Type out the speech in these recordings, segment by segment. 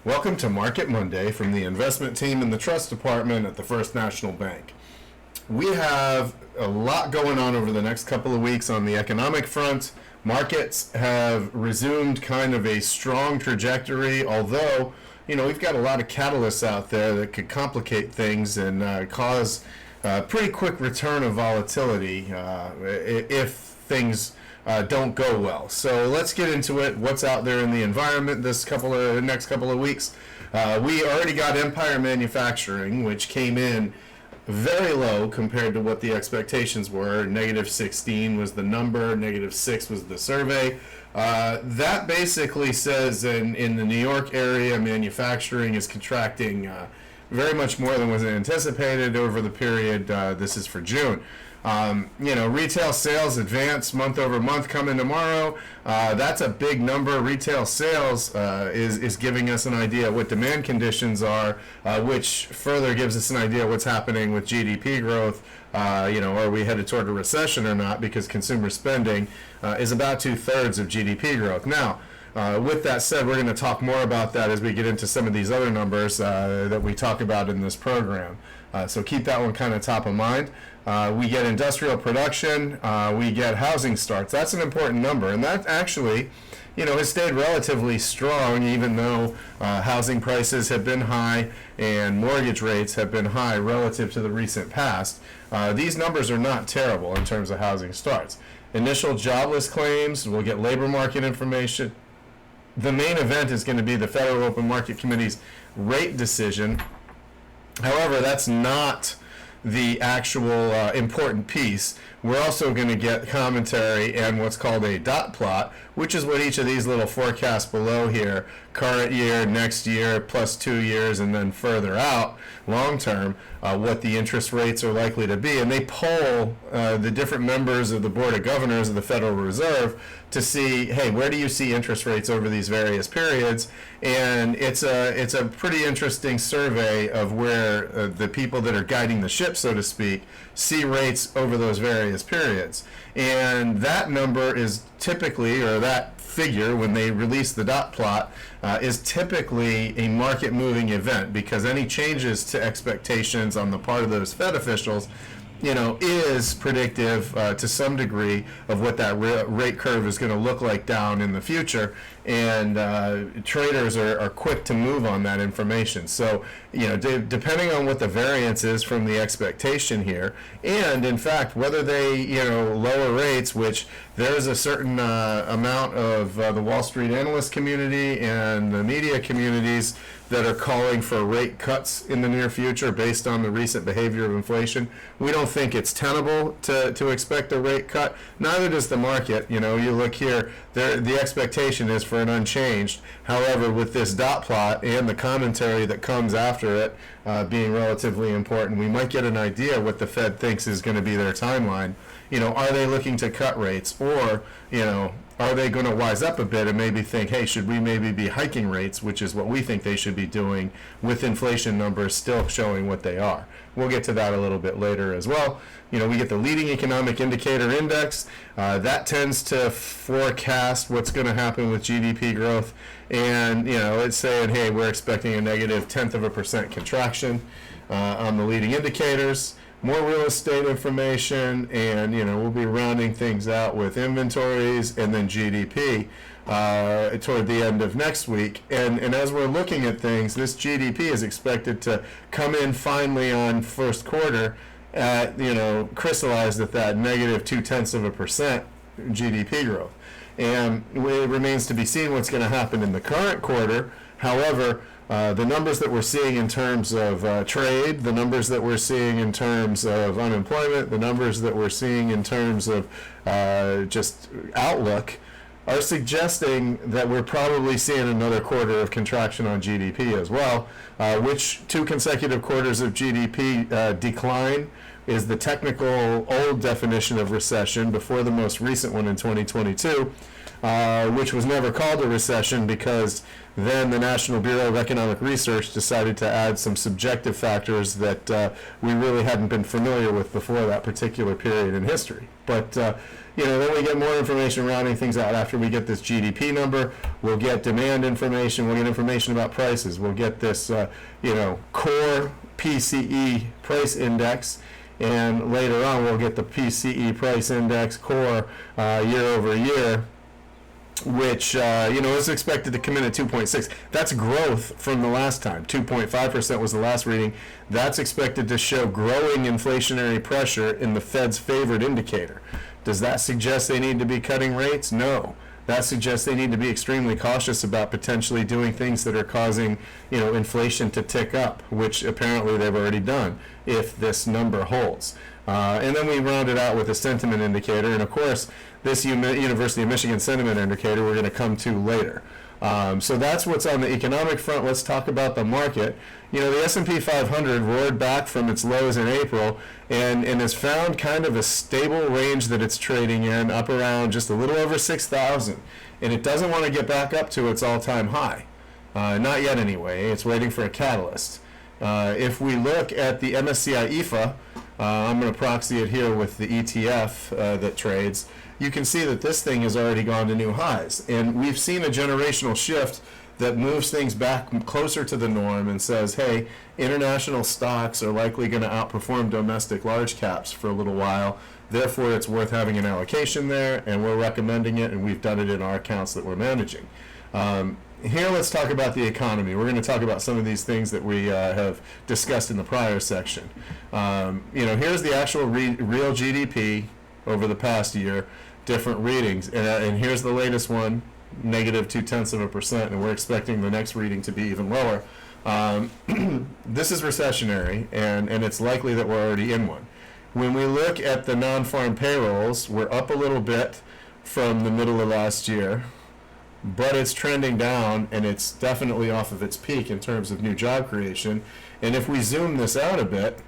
Welcome to Market Monday from the investment team in the trust department at the First National Bank. We have a lot going on over the next couple of weeks on the economic front. Markets have resumed kind of a strong trajectory, although, we've got a lot of catalysts out there that could complicate things and cause a pretty quick return of volatility if things don't go well. So let's get into it. What's out there in the environment next couple of weeks? We already got Empire Manufacturing, which came in very low compared to what the expectations were. -16 was the number, -6 was the survey. That basically says in the New York area, manufacturing is contracting very much more than was anticipated over the period. This is for June. Retail sales advance month over month coming tomorrow. That's a big number. Retail sales is giving us an idea of what demand conditions are, which further gives us an idea of what's happening with GDP growth. Are we headed toward a recession or not? Because consumer spending is about 2/3 of GDP growth. Now, with that said, we're going to talk more about that as we get into some of these other numbers that we talk about in this program. So keep that one kind of top of mind. We get industrial production, we get housing starts. That's an important number, and that actually, has stayed relatively strong, even though housing prices have been high and mortgage rates have been high relative to the recent past. These numbers are not terrible in terms of housing starts. Initial jobless claims, we'll get labor market information. The main event is going to be the Federal Open Market Committee's rate decision. However, that's not the actual important piece. We're also going to get commentary and what's called a dot plot, which is what each of these little forecasts below here, current year, next year, plus 2 years, and then further out, long term, what the interest rates are likely to be. And they poll the different members of the Board of Governors of the Federal Reserve to see, hey, where do you see interest rates over these various periods? And it's a pretty interesting survey of where the people that are guiding the ship, so to speak, see rates over those various periods. And that number is typically, or that figure when they release the dot plot, is typically a market moving event, because any changes to expectations on the part of those Fed officials is predictive to some degree of what that rate curve is going to look like down in the future. And traders are quick to move on that information. So, depending on what the variance is from the expectation here, and in fact, whether they, lower rates, which there's a certain amount of the Wall Street analyst community and the media communities that are calling for rate cuts in the near future based on the recent behavior of inflation. We don't think it's tenable to expect a rate cut. Neither does the market. You look here, the expectation is for an unchanged. However, with this dot plot and the commentary that comes after it being relatively important, we might get an idea what the Fed thinks is going to be their timeline. Are they looking to cut rates, or, are they going to wise up a bit and maybe think, hey, should we maybe be hiking rates, which is what we think they should be doing, with inflation numbers still showing what they are. We'll get to that a little bit later as well. We get the leading economic indicator index. That tends to forecast what's going to happen with GDP growth. And, it's saying, hey, we're expecting a -0.1% contraction on the leading indicators. More real estate information, and we'll be rounding things out with inventories and then GDP toward the end of next week. And as we're looking at things, this GDP is expected to come in finally on first quarter at, crystallized at that -0.2% GDP growth. And it remains to be seen what's going to happen in the current quarter. However, the numbers that we're seeing in terms of trade, the numbers that we're seeing in terms of unemployment, the numbers that we're seeing in terms of just outlook are suggesting that we're probably seeing another quarter of contraction on GDP as well, which 2 consecutive quarters of GDP decline is the technical old definition of recession before the most recent one in 2022. Which was never called a recession because then the National Bureau of Economic Research decided to add some subjective factors that we really hadn't been familiar with before that particular period in history. But then we get more information rounding things out after we get this GDP number. We'll get demand information. We'll get information about prices. We'll get this, core PCE price index. And later on, we'll get the PCE price index core year over year, which is expected to come in at 2.6. That's growth from the last time. 2.5% was the last reading. That's expected to show growing inflationary pressure in the Fed's favored indicator. Does that suggest they need to be cutting rates? No. That suggests they need to be extremely cautious about potentially doing things that are causing, inflation to tick up, which apparently they've already done if this number holds. And then we round it out with a sentiment indicator, and of course, this University of Michigan sentiment indicator we're going to come to later. So that's what's on the economic front. Let's talk about the market. The S&P 500 roared back from its lows in April and has found kind of a stable range that it's trading in, up around just a little over 6,000. And it doesn't want to get back up to its all-time high. Not yet anyway. It's waiting for a catalyst. If we look at the MSCI EFA, I'm going to proxy it here with the ETF that trades. You can see that this thing has already gone to new highs. And we've seen a generational shift that moves things back closer to the norm and says, hey, international stocks are likely going to outperform domestic large caps for a little while. Therefore, it's worth having an allocation there, and we're recommending it, and we've done it in our accounts that we're managing. Here, let's talk about the economy. We're going to talk about some of these things that we have discussed in the prior section. Here's the actual real GDP over the past year, different readings, and here's the latest one, negative 0.2%, and we're expecting the next reading to be even lower. This is recessionary, and it's likely that we're already in one. When we look at the non-farm payrolls, we're up a little bit from the middle of last year, but it's trending down, and it's definitely off of its peak in terms of new job creation. And if we zoom this out a bit,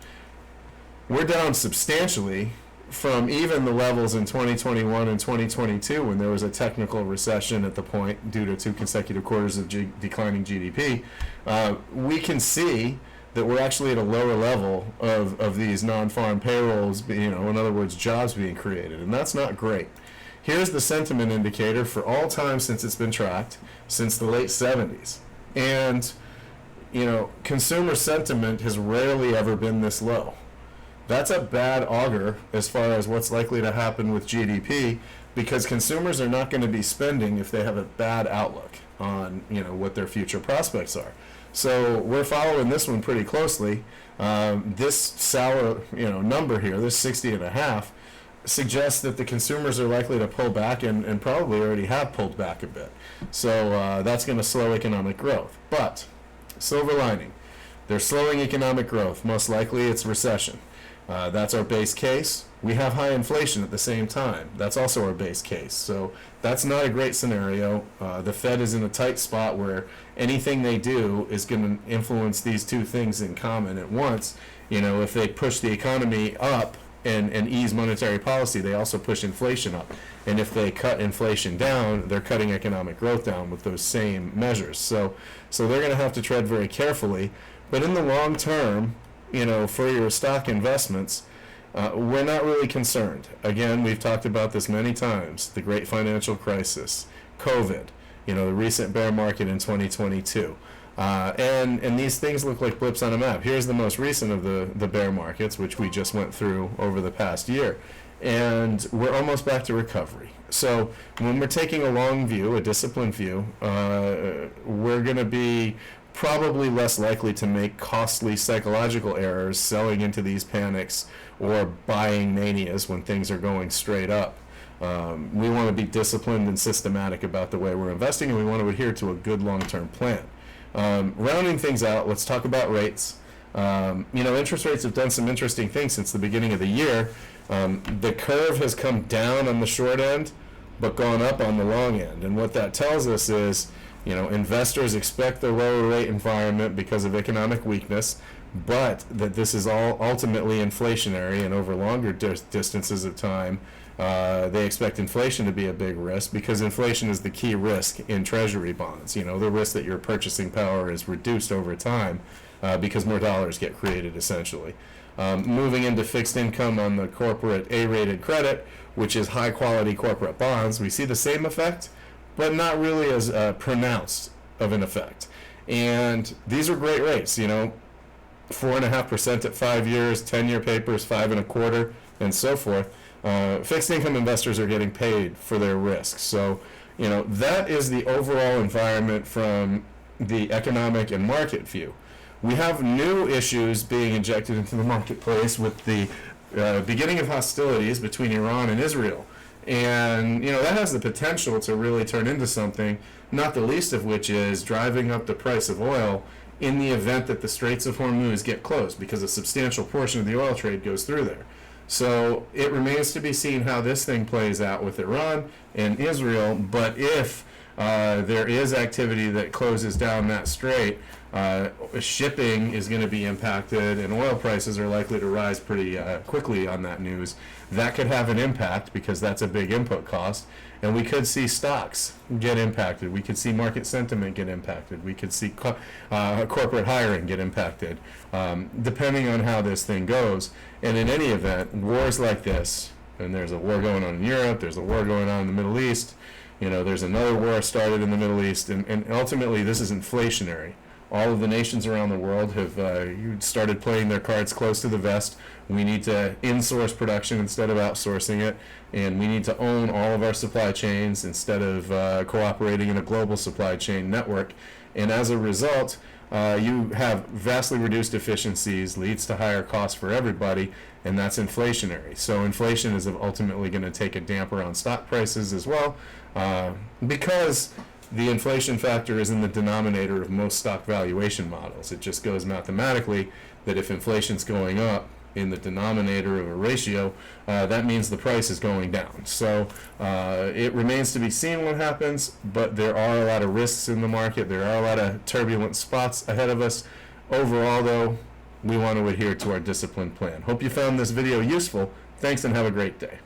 we're down substantially from even the levels in 2021 and 2022 when there was a technical recession at the point due to 2 consecutive quarters of declining GDP. We can see that we're actually at a lower level of these non-farm payrolls, in other words, jobs being created, and that's not great. Here's the sentiment indicator for all time since it's been tracked, since the late 70s. And, consumer sentiment has rarely ever been this low. That's a bad augur as far as what's likely to happen with GDP, because consumers are not going to be spending if they have a bad outlook on, what their future prospects are. So we're following this one pretty closely. This sour, number here, this 60.5, suggests that the consumers are likely to pull back and probably already have pulled back a bit. So that's going to slow economic growth. But, silver lining, they're slowing economic growth. Most likely it's recession. That's our base case. We have high inflation at the same time. That's also our base case. So that's not a great scenario. The Fed is in a tight spot where anything they do is going to influence these two things in common at once. If they push the economy up and ease monetary policy, they also push inflation up. And if they cut inflation down, they're cutting economic growth down with those same measures. So they're going to have to tread very carefully. But in the long term, for your stock investments, we're not really concerned. Again, we've talked about this many times, the great financial crisis, COVID, the recent bear market in 2022. And these things look like blips on a map. Here's the most recent of the bear markets, which we just went through over the past year. And we're almost back to recovery. So when we're taking a long view, a disciplined view, we're going to be probably less likely to make costly psychological errors selling into these panics or buying manias when things are going straight up. We want to be disciplined and systematic about the way we're investing, and we want to adhere to a good long-term plan. Rounding things out, let's talk about rates. Interest rates have done some interesting things since the beginning of the year. The curve has come down on the short end, but gone up on the long end. And what that tells us is, investors expect the lower rate environment because of economic weakness, but that this is all ultimately inflationary, and over longer distances of time, they expect inflation to be a big risk, because inflation is the key risk in treasury bonds. The risk that your purchasing power is reduced over time because more dollars get created, essentially. Moving into fixed income on the corporate A-rated credit, which is high-quality corporate bonds, we see the same effect, but not really as pronounced of an effect. And these are great rates, 4.5% at 5 years, 10-year papers, 5.25%, and so forth. Fixed income investors are getting paid for their risk. So, that is the overall environment from the economic and market view. We have new issues being injected into the marketplace with the beginning of hostilities between Iran and Israel. And, that has the potential to really turn into something, not the least of which is driving up the price of oil in the event that the Straits of Hormuz get closed, because a substantial portion of the oil trade goes through there. So it remains to be seen how this thing plays out with Iran and Israel, but if there is activity that closes down that strait, shipping is going to be impacted, and oil prices are likely to rise pretty quickly on that news. That could have an impact because that's a big input cost, and we could see stocks get impacted. We could see market sentiment get impacted. We could see corporate hiring get impacted, depending on how this thing goes. And in any event, wars like this, and there's a war going on in Europe, there's a war going on in the Middle East, there's another war started in the Middle East, and ultimately this is inflationary. All of the nations around the world have started playing their cards close to the vest. We need to insource production instead of outsourcing it, and we need to own all of our supply chains instead of cooperating in a global supply chain network. And as a result, you have vastly reduced efficiencies, leads to higher costs for everybody, and that's inflationary. So inflation is ultimately going to take a damper on stock prices as well, because the inflation factor is in the denominator of most stock valuation models. It just goes mathematically that if inflation's going up in the denominator of a ratio, that means the price is going down. So it remains to be seen what happens, but there are a lot of risks in the market. There are a lot of turbulent spots ahead of us. Overall, though, we want to adhere to our disciplined plan. Hope you found this video useful. Thanks and have a great day.